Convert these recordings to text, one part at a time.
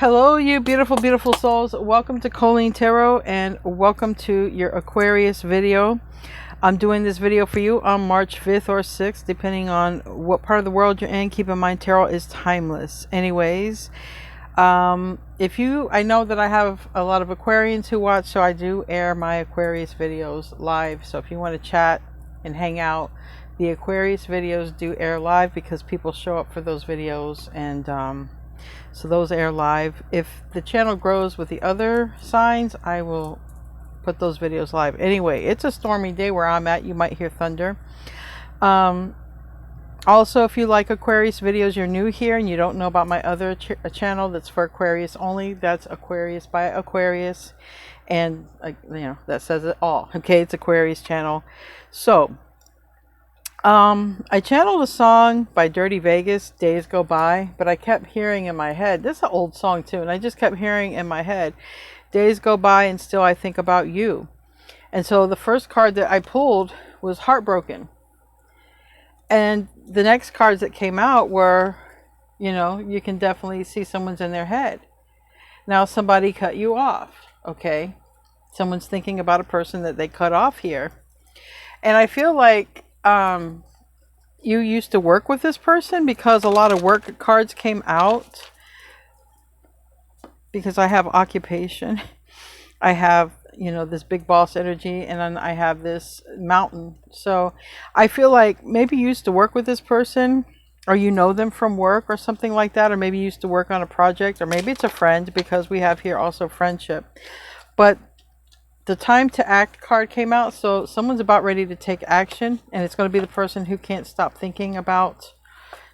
Hello, you beautiful, beautiful souls. Welcome to Colleen Tarot and welcome to your Aquarius video. I'm doing this video for you on March 5th or 6th, depending on what part of the world you're in. Keep in mind, tarot is timeless. Anyways, I know that I have a lot of Aquarians who watch, so I do air my Aquarius videos live. So if you want to chat and hang out, the Aquarius videos do air live because people show up for those videos, and so those air live. If the channel grows with the other signs, I will put those videos live. Anyway, it's a stormy day where I'm at. You might hear thunder. Also, if you like Aquarius videos, you're new here and you don't know about my other channel that's for Aquarius only, that's Aquarius by Aquarius. And, that says it all. Okay, it's Aquarius channel. So, I channeled a song by Dirty Vegas, Days Go By, but I kept hearing in my head, this is an old song too, and I just kept hearing in my head, days go by and still I think about you. And so the first card that I pulled was Heartbroken. And the next cards that came out were, you can definitely see someone's in their head. Now somebody cut you off, okay? Someone's thinking about a person that they cut off here. And I feel like you used to work with this person, because a lot of work cards came out. Because I have occupation, I have this big boss energy, and then I have this mountain. So I feel like maybe you used to work with this person, or you know them from work or something like that, or maybe you used to work on a project, or maybe it's a friend, because we have here also friendship. But the time to act card came out, so someone's about ready to take action, and it's going to be the person who can't stop thinking about,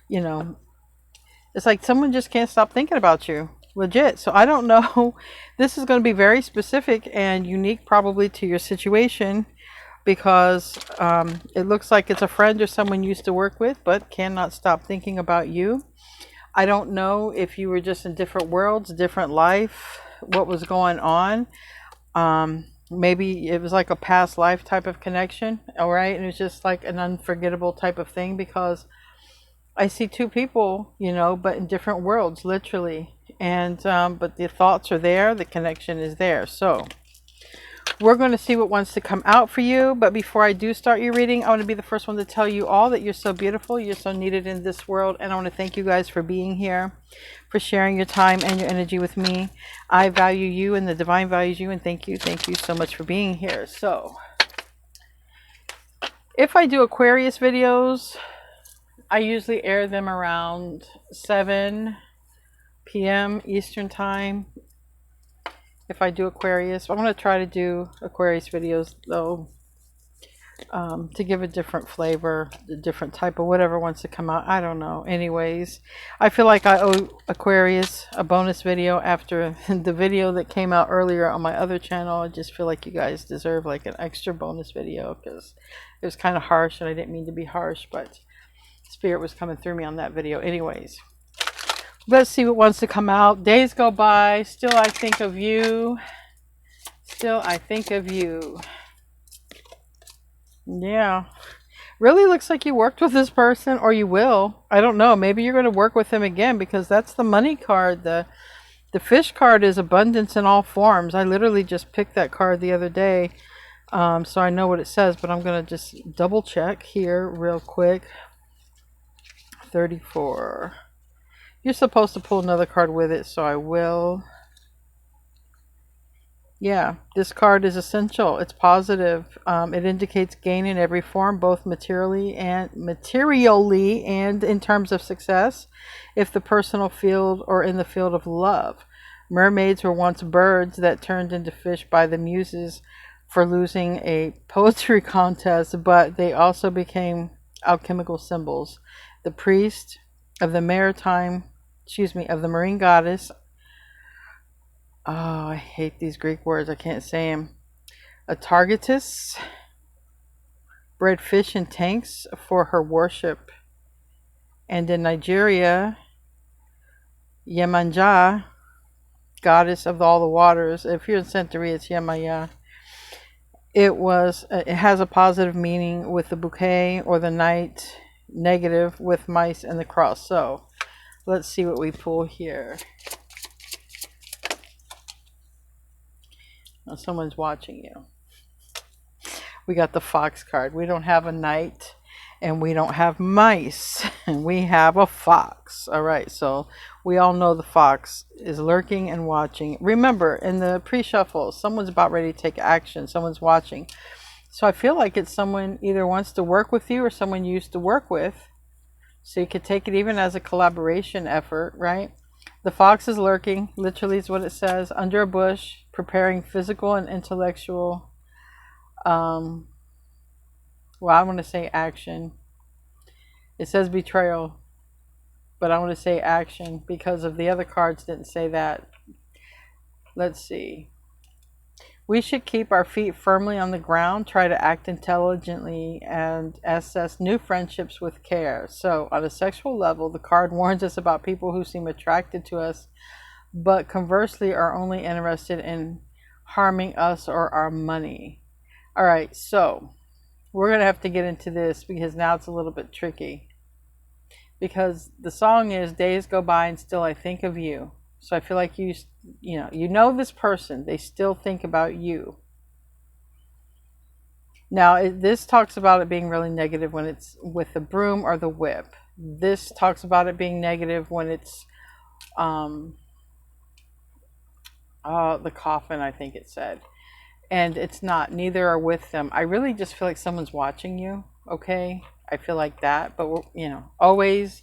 it's like someone just can't stop thinking about you, legit. So I don't know, this is going to be very specific and unique probably to your situation, because it looks like it's a friend or someone you used to work with but cannot stop thinking about you. I don't know if you were just in different worlds, different life, what was going on. Maybe it was like a past life type of connection, all right? And it's just like an unforgettable type of thing, because I see two people, but in different worlds, literally. And but the thoughts are there, the connection is there. So we're going to see what wants to come out for you. But before I do start your reading, I want to be the first one to tell you all that you're so beautiful, you're so needed in this world. And I want to thank you guys for being here, for sharing your time and your energy with me. I value you and the divine values you, and thank you so much for being here. So if I do Aquarius videos, I usually air them around 7 p.m. Eastern time. If I do Aquarius, I'm going to try to do Aquarius videos though, to give a different flavor, a different type of whatever wants to come out. I don't know. Anyways, I feel like I owe Aquarius a bonus video after the video that came out earlier on my other channel. I just feel like you guys deserve like an extra bonus video, because it was kind of harsh, and I didn't mean to be harsh, but Spirit was coming through me on that video. Anyways, let's see what wants to come out. Days go by, still I think of you. Still I think of you. Yeah. Really looks like you worked with this person, or you will. I don't know. Maybe you're going to work with him again, because that's the money card. The fish card is abundance in all forms. I literally just picked that card the other day. So I know what it says, but I'm going to just double check here real quick. 34. You're supposed to pull another card with it, so I will. Yeah, this card is essential. It's positive. It indicates gain in every form, both materially and in terms of success, if the personal field or in the field of love. Mermaids were once birds that turned into fish by the muses for losing a poetry contest, but they also became alchemical symbols. The priest of the marine goddess. Oh, I hate these Greek words. I can't say them. A targetus bred fish in tanks for her worship. And in Nigeria, Yemanja, goddess of all the waters. If you're in Santeria, it's Yemaya. It has a positive meaning with the bouquet, or the knight, negative with mice and the cross. So let's see what we pull here. Someone's watching you. We got the fox card. We don't have a knight and we don't have mice. We have a fox. All right, so we all know the fox is lurking and watching. Remember, in the pre-shuffle, someone's about ready to take action. Someone's watching. So I feel like it's someone either wants to work with you or someone you used to work with. So you could take it even as a collaboration effort, right? The fox is lurking, literally is what it says, under a bush, preparing physical and intellectual, well, I want to say action. It says betrayal, but I want to say action because of the other cards didn't say that. Let's see. We should keep our feet firmly on the ground, try to act intelligently, and assess new friendships with care. So, on a sexual level, the card warns us about people who seem attracted to us, but conversely are only interested in harming us or our money. All right, so we're going to have to get into this because now it's a little bit tricky. Because the song is Days Go By and Still I Think of You. So I feel like you know this person, they still think about you. Now, this talks about it being really negative when it's with the broom or the whip. This talks about it being negative when it's the coffin, I think it said. And it's not. Neither are with them. I really just feel like someone's watching you, okay? I feel like that. But, always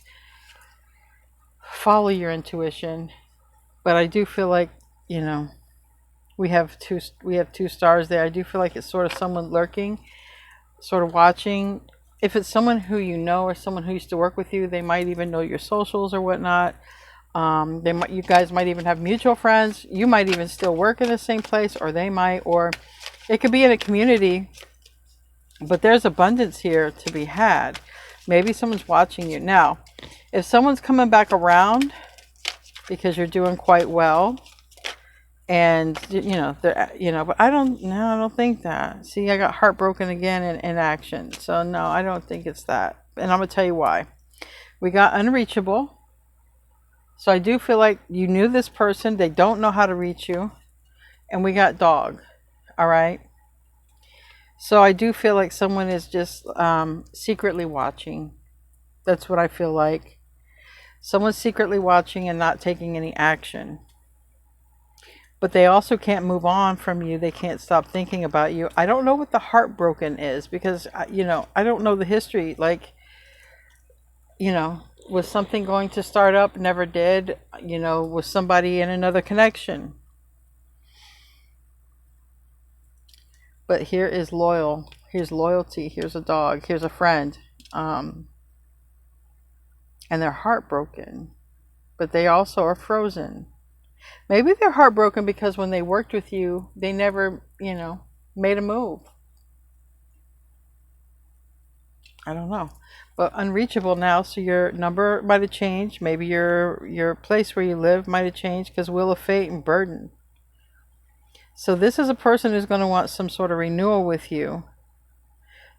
follow your intuition. But I do feel like, we have two stars there. I do feel like it's sort of someone lurking, sort of watching. If it's someone who you know or someone who used to work with you, they might even know your socials or whatnot. You guys might even have mutual friends. You might even still work in the same place, or they might, or it could be in a community. But there's abundance here to be had. Maybe someone's watching you. Now, if someone's coming back around because you're doing quite well, and but I don't think that. See, I got heartbroken again in action. So no, I don't think it's that. And I'm gonna tell you why. We got unreachable. So I do feel like you knew this person, they don't know how to reach you. And we got dog. All right. So I do feel like someone is just secretly watching. That's what I feel like. Someone's secretly watching and not taking any action. But they also can't move on from you. They can't stop thinking about you. I don't know what the heartbroken is because, I don't know the history. Like, was something going to start up? Never did. Was somebody in another connection? But here is loyal. Here's loyalty. Here's a dog. Here's a friend. And they're heartbroken. But they also are frozen. Maybe they're heartbroken because when they worked with you, they never, made a move. I don't know. But unreachable now, so your number might have changed. Maybe your place where you live might have changed because wheel of fate and burden. So this is a person who's going to want some sort of renewal with you.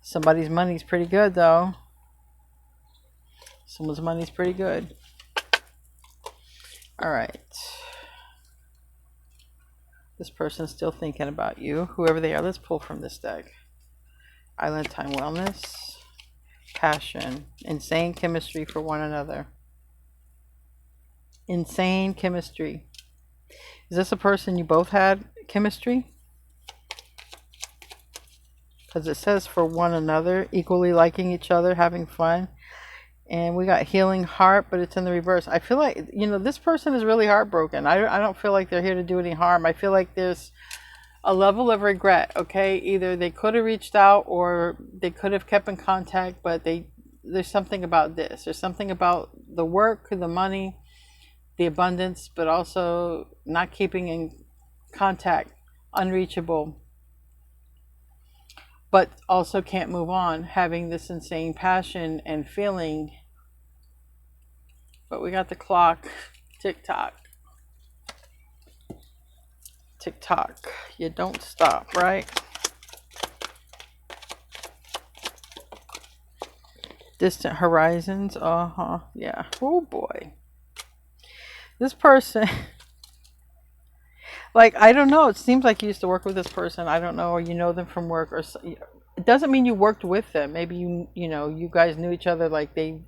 Somebody's money's pretty good, though. Someone's money's pretty good. All right. This person's still thinking about you, whoever they are. Let's pull from this deck. Island time wellness, passion, insane chemistry for one another. Insane chemistry. Is this a person you both had chemistry? Because it says for one another, equally liking each other, having fun. And we got healing heart, but it's in the reverse. I feel like, this person is really heartbroken. I don't feel like they're here to do any harm. I feel like there's a level of regret, okay? Either they could have reached out or they could have kept in contact, but there's something about this. There's something about the work, the money, the abundance, but also not keeping in contact, unreachable, but also can't move on, having this insane passion and feeling. But we got the clock, tick-tock. Tick-tock. You don't stop, right? Distant horizons, yeah. Oh boy. This person, Like, I don't know. It seems like you used to work with this person. I don't know, or you know them from work, or it doesn't mean you worked with them. Maybe you know, you guys knew each other, like they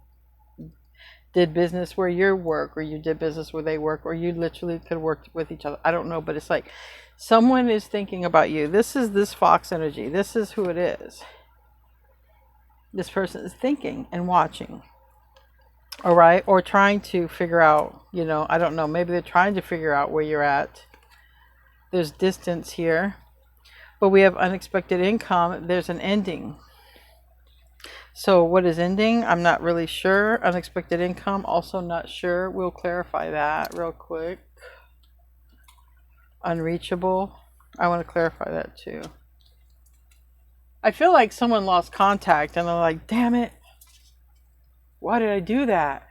did business where you work, or you did business where they work, or you literally could work with each other. I don't know, but it's like someone is thinking about you. This is this fox energy. This is who it is. This person is thinking and watching. All right, or trying to figure out, you know, I don't know, maybe they're trying to figure out where you're at. There's distance here, but we have unexpected income. There's an ending. So what is ending? I'm not really sure. Unexpected income, also not sure. We'll clarify that real quick. Unreachable, I want to clarify that too. I feel like someone lost contact and they're like, damn it, why did I do that?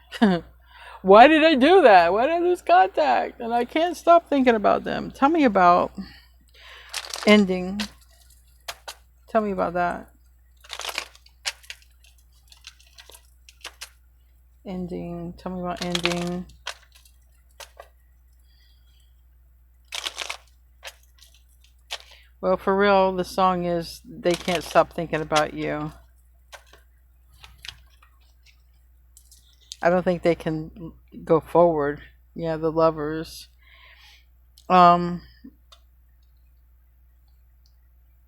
Why did I do that? Why did I lose contact? And I can't stop thinking about them. Tell me about ending. Tell me about that. Ending. Tell me about ending. Well, for real, the song is They Can't Stop Thinking About You. I don't think they can go forward. Yeah, the lovers. You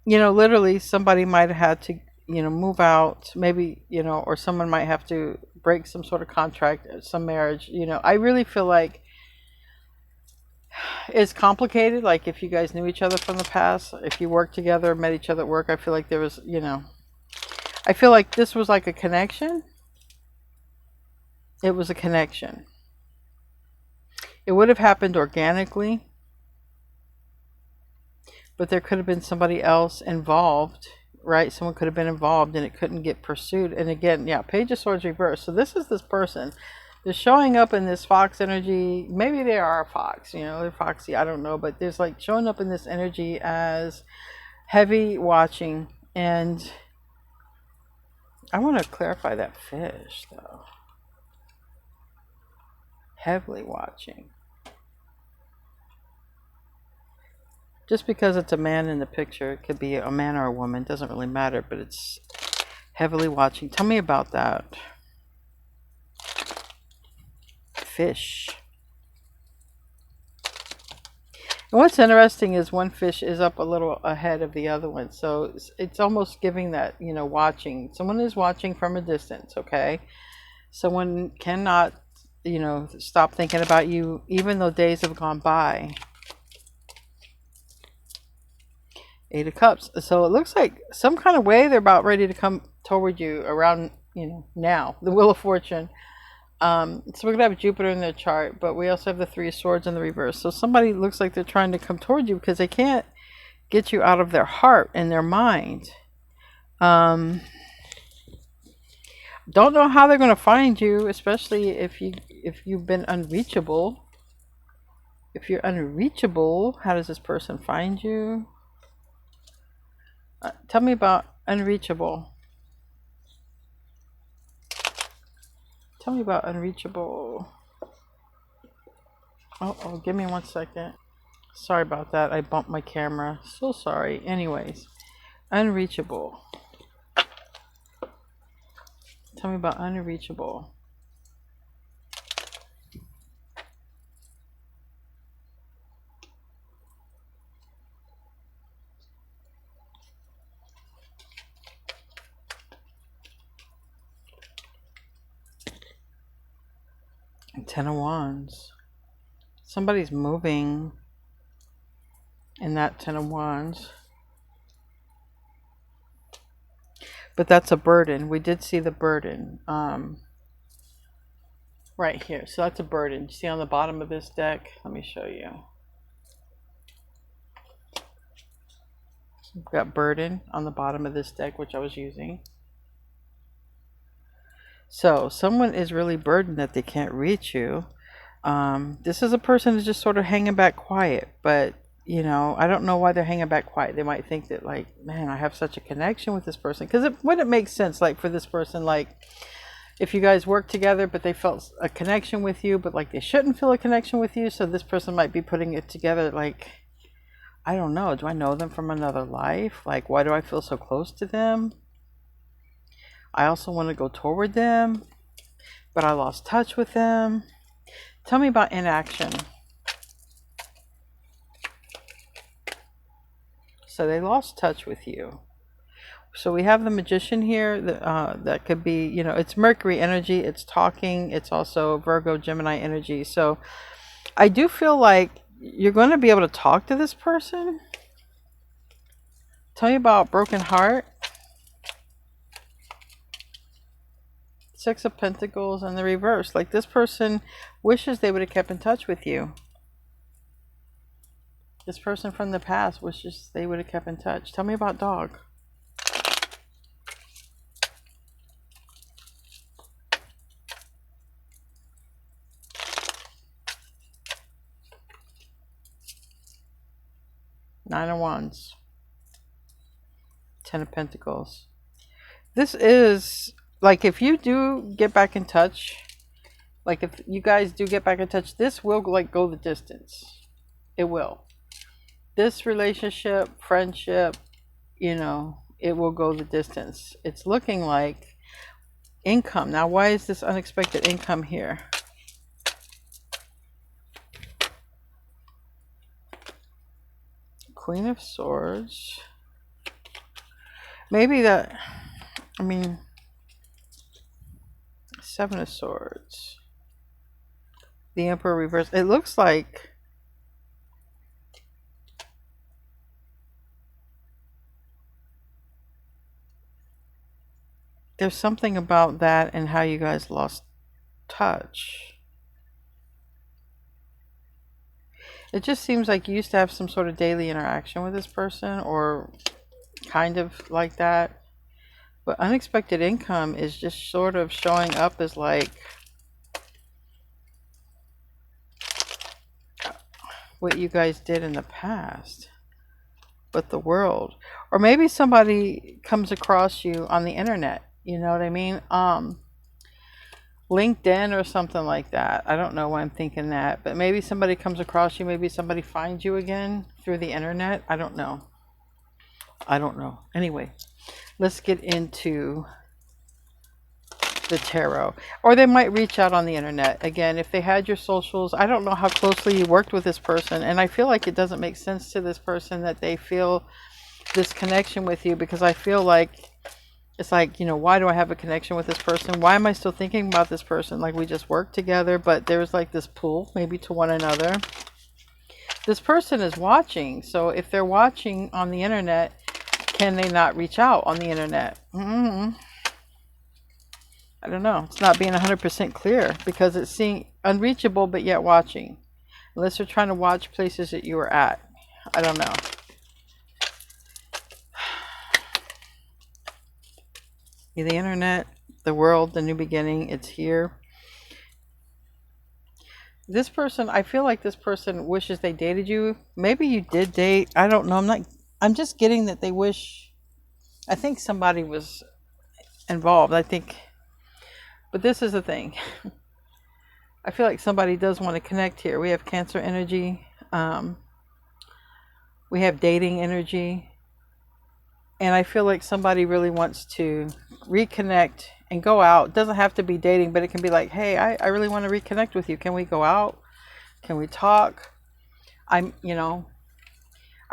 know, literally somebody might have had to, you know, move out, maybe, you know, or someone might have to break some sort of contract, some marriage, you know. I really feel like it's complicated. Like, if you guys knew each other from the past, if you worked together, met each other at work, I feel like there was, you know, I feel like this was like a connection. It was a connection. It would have happened organically, but there could have been somebody else involved, right? Someone could have been involved and it couldn't get pursued. And again, yeah, Page of Swords reversed. So this is this person. They're showing up in this fox energy. Maybe they are a fox, you know, they're foxy, I don't know. But there's like showing up in this energy as heavy watching. And I want to clarify that fish, though. Heavily watching. Just because it's a man in the picture, it could be a man or a woman, doesn't really matter, but it's heavily watching. Tell me about that. Fish. And what's interesting is one fish is up a little ahead of the other one. So it's almost giving that, you know, watching. Someone is watching from a distance, okay? Someone cannot, you know, stop thinking about you even though days have gone by. Eight of Cups. So it looks like some kind of way they're about ready to come toward you around, you know, now. The Wheel of Fortune. So we're going to have Jupiter in their chart, but we also have the Three of Swords in the reverse. So somebody looks like they're trying to come toward you because they can't get you out of their heart and their mind. Don't know how they're going to find you, especially if you've been unreachable. If you're unreachable, how does this person find you? Tell me about Unreachable. Tell me about Unreachable. Oh, give me 1 second. Sorry about that. I bumped my camera. So sorry. Anyways, Unreachable. Tell me about Unreachable. Ten of Wands. Somebody's moving in that Ten of Wands. But that's a burden. We did see the burden right here. So that's a burden. You see on the bottom of this deck? Let me show you. We've got burden on the bottom of this deck, which I was using. So someone is really burdened that they can't reach you. This is a person who's just sort of hanging back quiet, but you know, I don't know why they're hanging back quiet. They might think that, like, man, I have such a connection with this person. Because it wouldn't make sense, like, for this person, like, if you guys work together, but they felt a connection with you, but like they shouldn't feel a connection with you. So this person might be putting it together, like, I don't know. Do I know them from another life? Like, why do I feel so close to them? I also want to go toward them, but I lost touch with them. Tell me about inaction. So they lost touch with you. So we have the Magician here. That could be, you know, it's Mercury energy. It's talking. It's also Virgo, Gemini energy. So I do feel like you're going to be able to talk to this person. Tell me about broken heart. Six of Pentacles and the reverse. Like, this person wishes they would have kept in touch with you. This person from the past wishes they would have kept in touch. Tell me about dog. Nine of Wands. Ten of Pentacles. This is, like, if you do get back in touch, like if you guys do get back in touch, this will like go the distance. It will. This relationship, friendship, you know, it will go the distance. It's looking like income. Now, why is this unexpected income here? Queen of Swords. Maybe that, I mean, Seven of Swords. The Emperor reverse. It looks like there's something about that and how you guys lost touch. It just seems like you used to have some sort of daily interaction with this person, or kind of like that. But unexpected income is just sort of showing up as like what you guys did in the past with the world. Or maybe somebody comes across you on the internet, you know what I mean? LinkedIn or something like that. I don't know why I'm thinking that, but maybe somebody comes across you, maybe somebody finds you again through the internet. I don't know. Anyway, let's get into the tarot. Or they might reach out on the internet. Again, if they had your socials, I don't know how closely you worked with this person, and I feel like it doesn't make sense to this person that they feel this connection with you, because I feel like it's like, you know, why do I have a connection with this person? Why am I still thinking about this person? Like, we just worked together, but there's like this pull maybe to one another. This person is watching. So if they're watching on the internet, can they not reach out on the internet? I don't know. It's not being 100% clear, because it's seeing unreachable but yet watching. Unless they're trying to watch places that you were at. I don't know. The internet, the world, the new beginning, it's here. This person, I feel like this person wishes they dated you. Maybe you did date. I don't know. I'm just getting that they wish. I think somebody was involved. But this is the thing. I feel like somebody does want to connect here. We have Cancer energy. We have dating energy. And I feel like somebody really wants to reconnect and go out. It doesn't have to be dating, but it can be like, hey, I really want to reconnect with you. Can we go out? Can we talk? I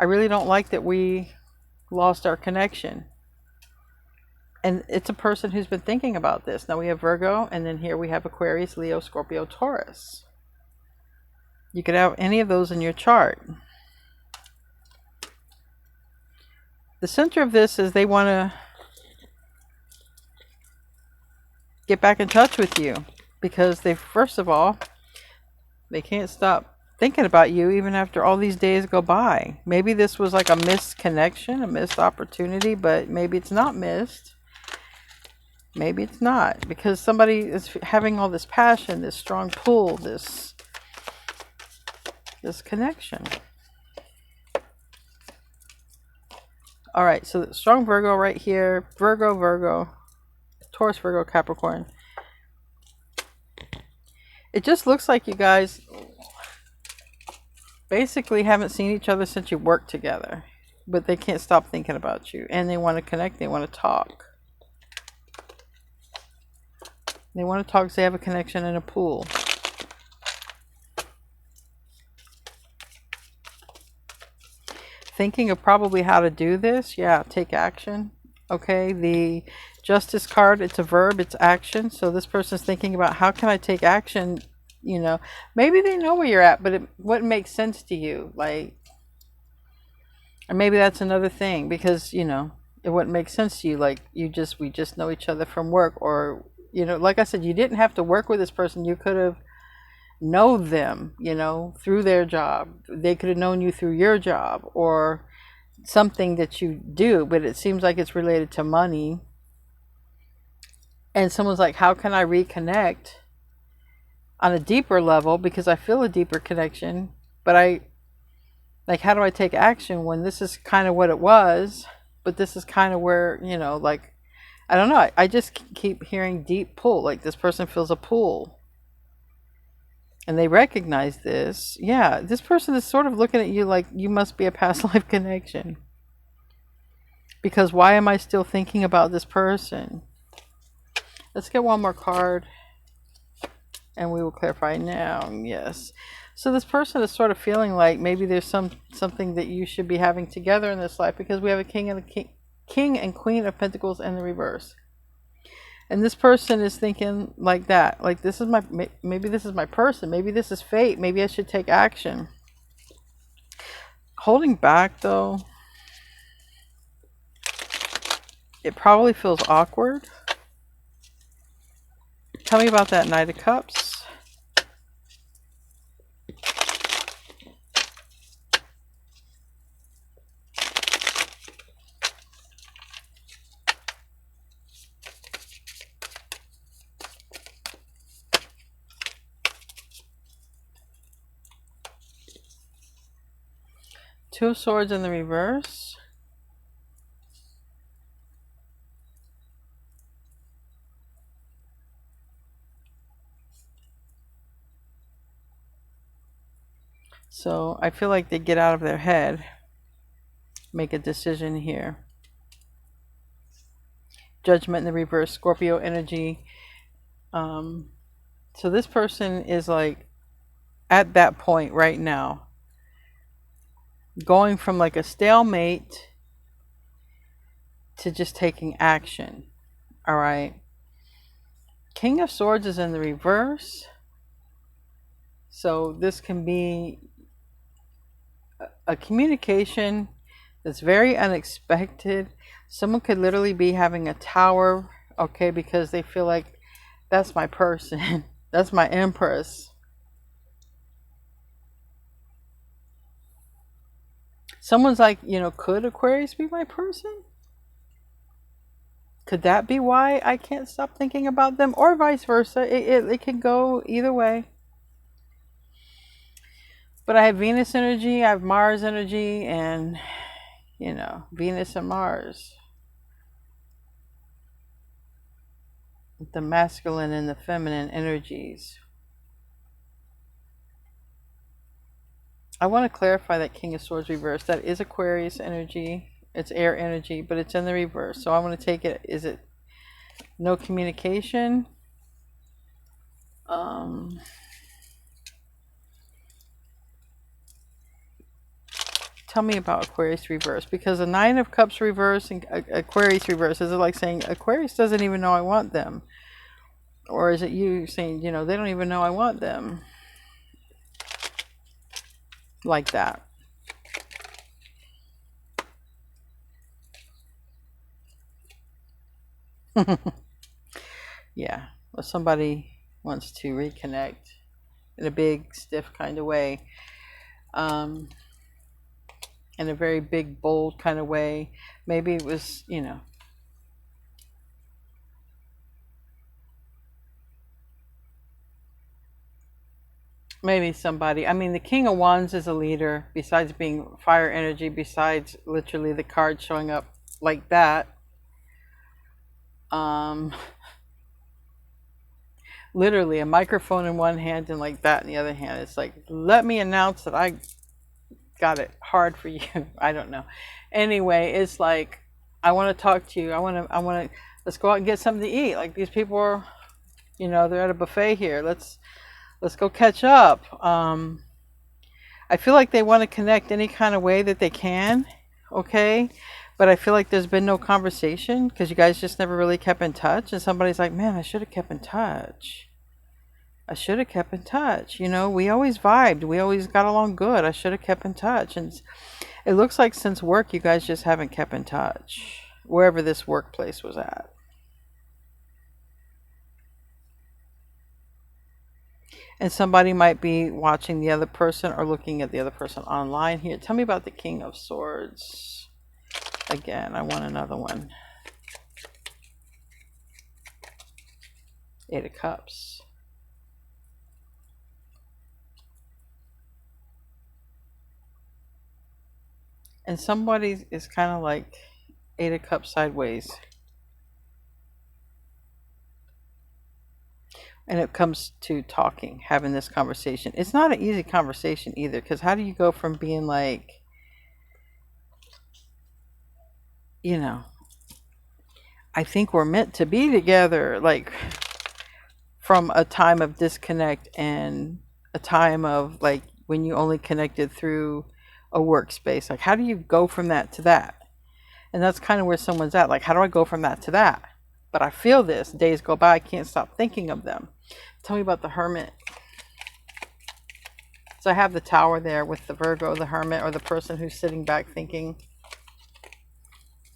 really don't like that we lost our connection. And it's a person who's been thinking about this. Now we have Virgo, and then here we have Aquarius, Leo, Scorpio, Taurus. You could have any of those in your chart. The center of this is they want to get back in touch with you, because they, first of all, they can't stop thinking about you even after all these days go by. Maybe this was like a missed connection, a missed opportunity, but maybe it's not missed. Maybe it's not, because somebody is having all this passion, this strong pull, this connection. All right, so strong Virgo right here. Virgo, Taurus, Virgo, Capricorn. It just looks like you guys, basically haven't seen each other since you worked together, but they can't stop thinking about you, and they want to connect, they want to talk. They want to talk because they have a connection in a pool. Thinking of probably how to do this. Yeah, take action. Okay, the Justice card, it's a verb, it's action. So this person's thinking about, how can I take action? You know, maybe they know where you're at, but it wouldn't make sense to you. Like, or maybe that's another thing, because, you know, it wouldn't make sense to you. Like, we just know each other from work, or, you know, like I said, you didn't have to work with this person. You could have know them, you know, through their job. They could have known you through your job, or something that you do, but it seems like it's related to money. And someone's like, how can I reconnect on a deeper level, because I feel a deeper connection, but how do I take action when this is kind of what it was, but this is kind of where, you know, like, I don't know, I just keep hearing deep pull, like this person feels a pull. And they recognize this. Yeah, this person is sort of looking at you like you must be a past life connection. Because why am I still thinking about this person? Let's get one more card, and we will clarify now. Yes. So this person is sort of feeling like maybe there's something that you should be having together in this life, because we have a king and queen of pentacles in the reverse. And this person is thinking like that, like, this is maybe this is my person, maybe this is fate, maybe I should take action. Holding back, though, it probably feels awkward. Tell me about that Knight of Cups. Two of Swords in the reverse. So I feel like they get out of their head, make a decision here. Judgment in the reverse, Scorpio energy. So this person is like at that point right now, going from like a stalemate to just taking action. All right. King of Swords is in the reverse. So this can be a communication that's very unexpected. Someone could literally be having a tower, okay, because they feel like, that's my person. That's my empress. Someone's like, you know, could Aquarius be my person? Could that be why I can't stop thinking about them? Or vice versa. It can go either way. But I have Venus energy, I have Mars energy, and, you know, Venus and Mars. The masculine and the feminine energies. I want to clarify that King of Swords reverse. That is Aquarius energy. It's air energy, but it's in the reverse. So I want to take it, is it no communication? Tell me about Aquarius reverse, because the Nine of Cups reverse and Aquarius reverse, is it like saying Aquarius doesn't even know I want them? Or is it you saying, you know, they don't even know I want them? Like that. Yeah. Well, somebody wants to reconnect in a big, stiff kind of way. In a very big, bold kind of way. Maybe it was, you know, maybe somebody, I mean, the King of Wands is a leader, besides being fire energy, besides literally the card showing up like that. Literally a microphone in one hand and like that in the other hand. It's like, let me announce that I got it hard for you. I don't know. Anyway, it's like, I want to talk to you. I want to, let's go out and get something to eat. Like, these people are, they're at a buffet here. Let's go catch up. I feel like they want to connect any kind of way that they can. Okay. But I feel like there's been no conversation because you guys just never really kept in touch. And somebody's like, man, I should have kept in touch. I should have kept in touch. We always vibed. We always got along good. I should have kept in touch. And it looks like since work, you guys just haven't kept in touch, wherever this workplace was at. And somebody might be watching the other person or looking at the other person online here. Tell me about the King of Swords. Again, I want another one. Eight of Cups. And somebody is kind of like Eight of Cups sideways. And it comes to talking, having this conversation. It's not an easy conversation either, because how do you go from being like, I think we're meant to be together, like, from a time of disconnect and a time of like when you only connected through a workspace. Like, how do you go from that to that? And that's kind of where someone's at. Like, how do I go from that to that? But I feel this. Days go by, I can't stop thinking of them. Tell me about the Hermit. So I have the Tower there with the Virgo, the Hermit, or the person who's sitting back thinking.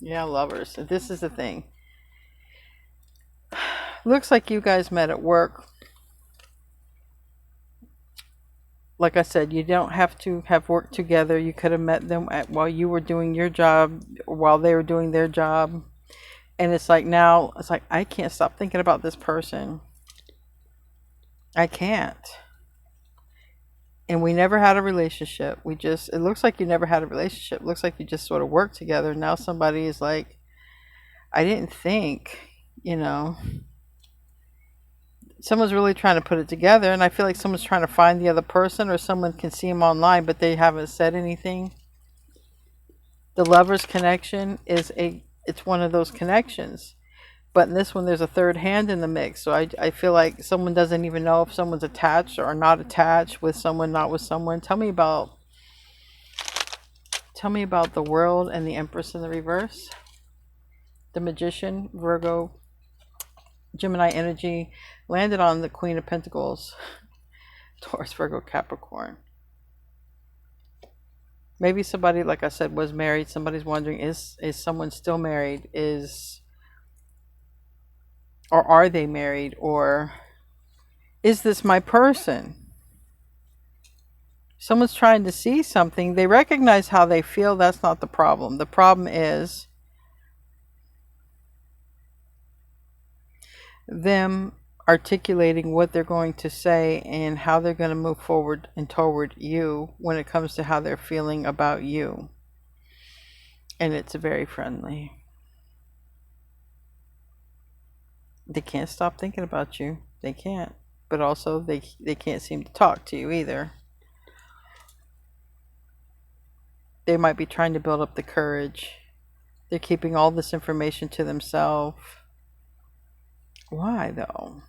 Yeah, Lovers. This is the thing. Looks like you guys met at work. Like I said, you don't have to have worked together. You could have met them while you were doing your job, or while they were doing their job. And it's like now, it's like, I can't stop thinking about this person. I can't. And we never had a relationship. It looks like you never had a relationship. It looks like you just sort of worked together. Now somebody is like, I didn't think, someone's really trying to put it together. And I feel like someone's trying to find the other person, or someone can see them online, but they haven't said anything. The Lovers connection it's one of those connections. But in this one, there's a third hand in the mix. So I feel like someone doesn't even know if someone's attached or not attached, with someone, not with someone. Tell me about the World and the Empress in the reverse. The Magician, Virgo, Gemini energy, landed on the Queen of Pentacles. Taurus, Virgo, Capricorn. Maybe somebody, like I said, was married. Somebody's wondering, is someone still married? Or are they married? Or is this my person? Someone's trying to see something. They recognize how they feel. That's not the problem. The problem is them articulating what they're going to say and how they're going to move forward and toward you when it comes to how they're feeling about you. And it's very friendly. They can't stop thinking about you. They can't. But also they can't seem to talk to you either. They might be trying to build up the courage. They're keeping all this information to themselves. Why though?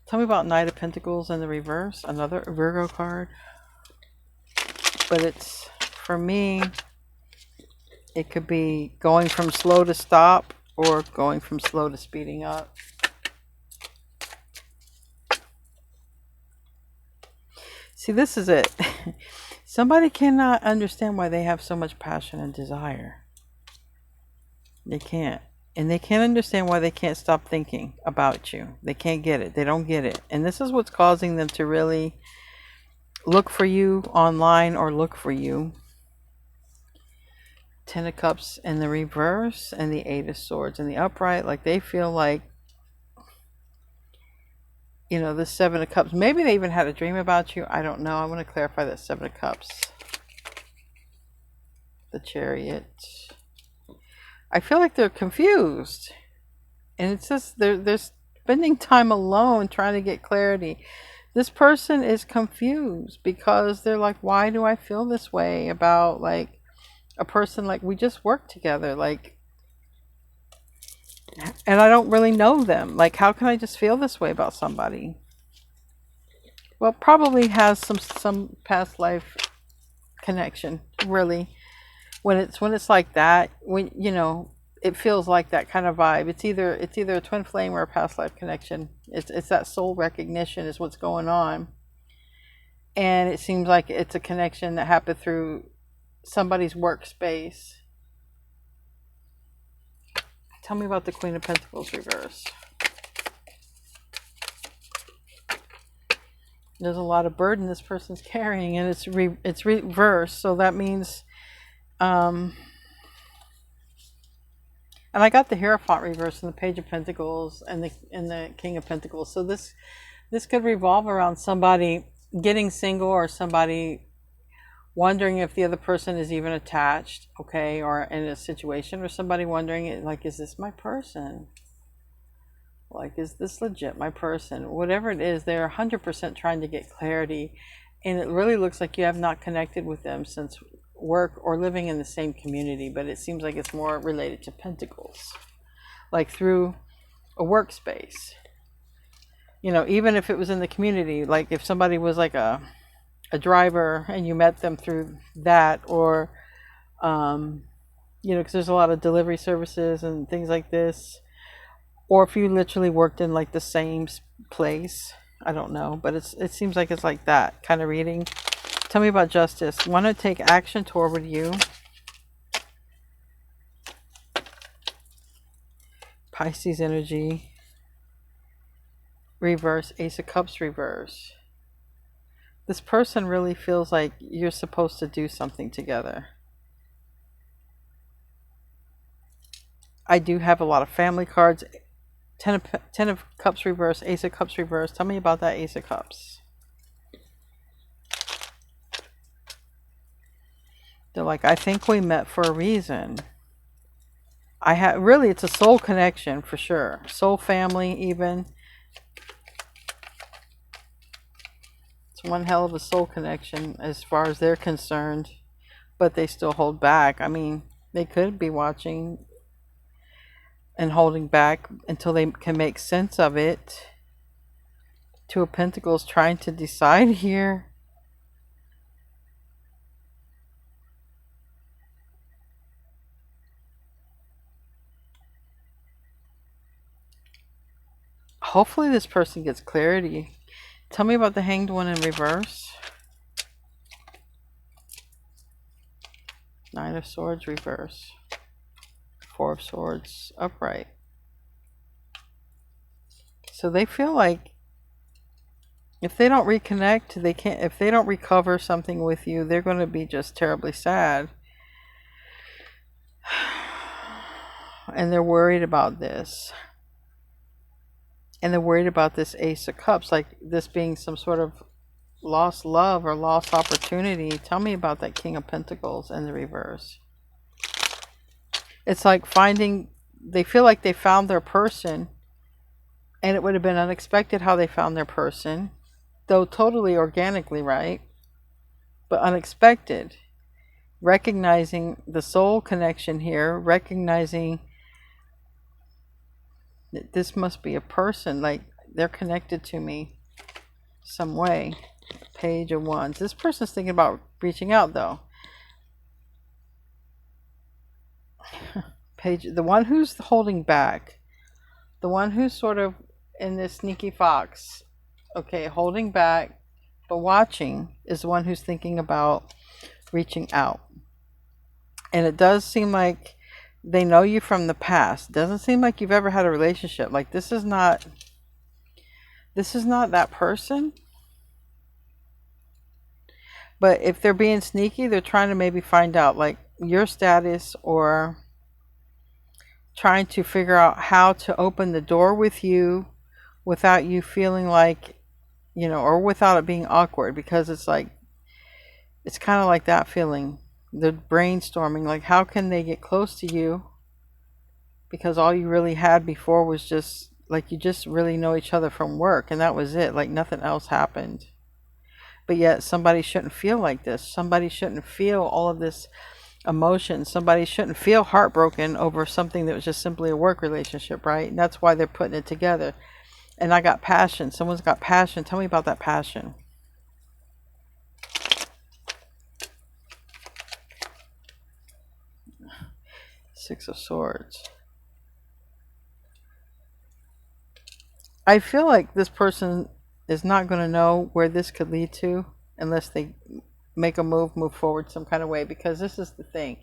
Tell me about Knight of Pentacles in the reverse. Another Virgo card. But it's, for me, it could be going from slow to stop, or going from slow to speeding up. See, this is it. Somebody cannot understand why they have so much passion and desire. They can't. And they can't understand why they can't stop thinking about you. They can't get it. They don't get it. And this is what's causing them to really look for you online, or look for you. Ten of Cups in the reverse and the Eight of Swords in the upright. Like, they feel like, the Seven of Cups. Maybe they even had a dream about you. I don't know. I want to clarify that Seven of Cups. The Chariot. I feel like they're confused. And it's just, they're spending time alone trying to get clarity. This person is confused because they're like, why do I feel this way about like a person, like we just work together, like, and I don't really know them. Like, how can I just feel this way about somebody? Well, probably has some past life connection, really. When it's like that, when it feels like that kind of vibe. It's either a twin flame or a past life connection. It's that soul recognition is what's going on. And it seems like it's a connection that happened through somebody's workspace. Tell me about the Queen of Pentacles reverse. There's a lot of burden this person's carrying, and it's reversed. So that means, and I got the Hierophant reverse in the Page of Pentacles and the King of Pentacles. So this could revolve around somebody getting single, or somebody wondering if the other person is even attached, okay, or in a situation, or somebody wondering, like, is this my person? Like, is this legit my person? Whatever it is, they're 100% trying to get clarity, and it really looks like you have not connected with them since work or living in the same community, but it seems like it's more related to Pentacles, like through a workspace. Even if it was in the community, like if somebody was like a driver and you met them through that, or because there's a lot of delivery services and things like this, or if you literally worked in like the same place. I don't know, but it seems like it's like that kind of reading. Tell me about justice. Want to take action toward you. Pisces energy. Reverse. Ace of Cups reverse. This person really feels like you're supposed to do something together. I do have a lot of family cards. Ten of Cups reverse, Ace of Cups reverse. Tell me about that Ace of Cups. They're like, I think we met for a reason. Really, it's a soul connection for sure. Soul family, even. It's one hell of a soul connection as far as they're concerned. But they still hold back. I mean, they could be watching and holding back until they can make sense of it. Two of Pentacles trying to decide here. Hopefully this person gets clarity. Tell me about the Hanged One in reverse. Nine of Swords reverse. Four of Swords upright. So they feel like if they don't reconnect, they can't. If they don't recover something with you, they're going to be just terribly sad. And they're worried about this. And they're worried about this Ace of Cups, like this being some sort of lost love or lost opportunity. Tell me about that King of Pentacles in the reverse. It's like they feel like they found their person, and it would have been unexpected how they found their person, though totally organically, right? But unexpected. Recognizing the soul connection here, recognizing that this must be a person, like they're connected to me some way. Page of Wands. This person's thinking about reaching out, though. The one who's holding back, the one who's sort of in this sneaky fox, okay, holding back but watching, is the one who's thinking about reaching out. And it does seem like they know you from the past. It doesn't seem like you've ever had a relationship. Like this is not that person. But if they're being sneaky, they're trying to maybe find out like your status, or trying to figure out how to open the door with you without you feeling like, or without it being awkward, because it's like, it's kind of like that feeling. They're brainstorming, like how can they get close to you, because all you really had before was just like you just really know each other from work, and that was it. Like nothing else happened. But yet somebody shouldn't feel like this. Somebody shouldn't feel all of this emotion. Somebody shouldn't feel heartbroken over something that was just simply a work relationship, right? And that's why they're putting it together. And I got passion. Someone's got passion. Tell me about that passion. Six of Swords. I feel like this person is not going to know where this could lead to unless they make a move forward some kind of way, because this is the thing.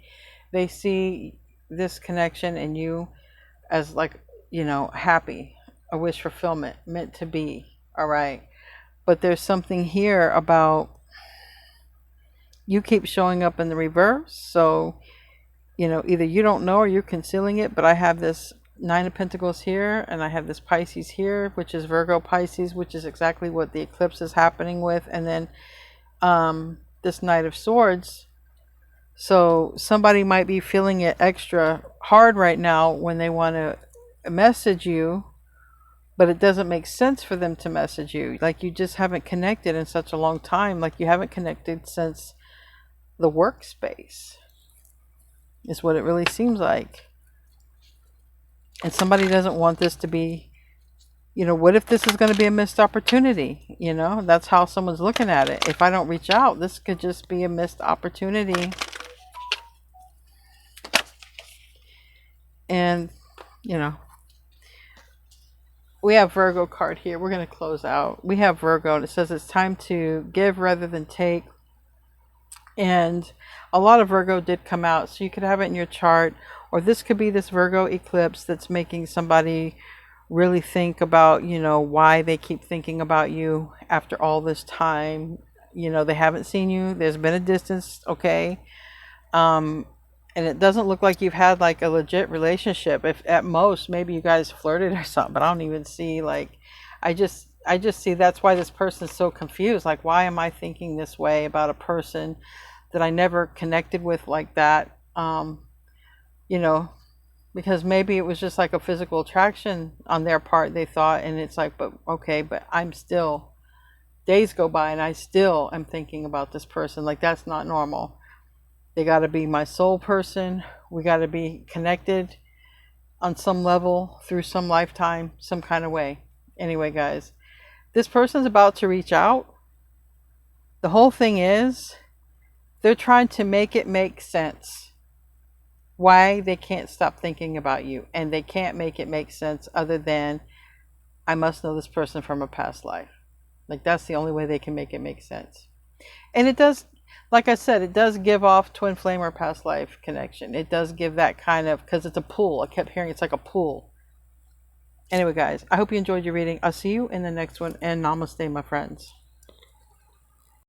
They see this connection and you as like, you know, happy, a wish fulfillment, meant to be, all right? But there's something here about you keep showing up in the reverse. So, you know, either you don't know or you're concealing it, but I have this Nine of Pentacles here, and I have this Pisces here, which is Virgo Pisces, which is exactly what the eclipse is happening with. And then this Knight of Swords. So somebody might be feeling it extra hard right now when they want to message you, but it doesn't make sense for them to message you. Like you just haven't connected in such a long time. Like you haven't connected since the workspace, is what it really seems like. And somebody doesn't want this to be, you know, what if this is going to be a missed opportunity? You know, that's how someone's looking at it. If I don't reach out, this could just be a missed opportunity. And, you know, we have Virgo card here. We're going to close out. We have Virgo, and it says it's time to give rather than take. And a lot of Virgo did come out, so you could have it in your chart, or this could be this Virgo eclipse that's making somebody really think about, you know, why they keep thinking about you after all this time. You know, they haven't seen you. There's been a distance, okay? And it doesn't look like you've had like a legit relationship. If at most, maybe you guys flirted or something, but I don't even see, like, I just see that's why this person's so confused. Like, why am I thinking this way about a person that I never connected with like that? You know, because maybe it was just like a physical attraction on their part, they thought, and it's like, but okay, but I'm still, days go by and I still am thinking about this person. Like, that's not normal. They got to be my soul person. We got to be connected on some level through some lifetime, some kind of way. Anyway, guys, this person's about to reach out. The whole thing is they're trying to make it make sense why they can't stop thinking about you, and they can't make it make sense other than I must know this person from a past life. Like, that's the only way they can make it make sense. And it does, like I said, it does give off twin flame or past life connection. It does give that kind of, because it's a pull. I kept hearing it's like a pull. Anyway, guys, I hope you enjoyed your reading. I'll see you in the next one, and namaste, my friends.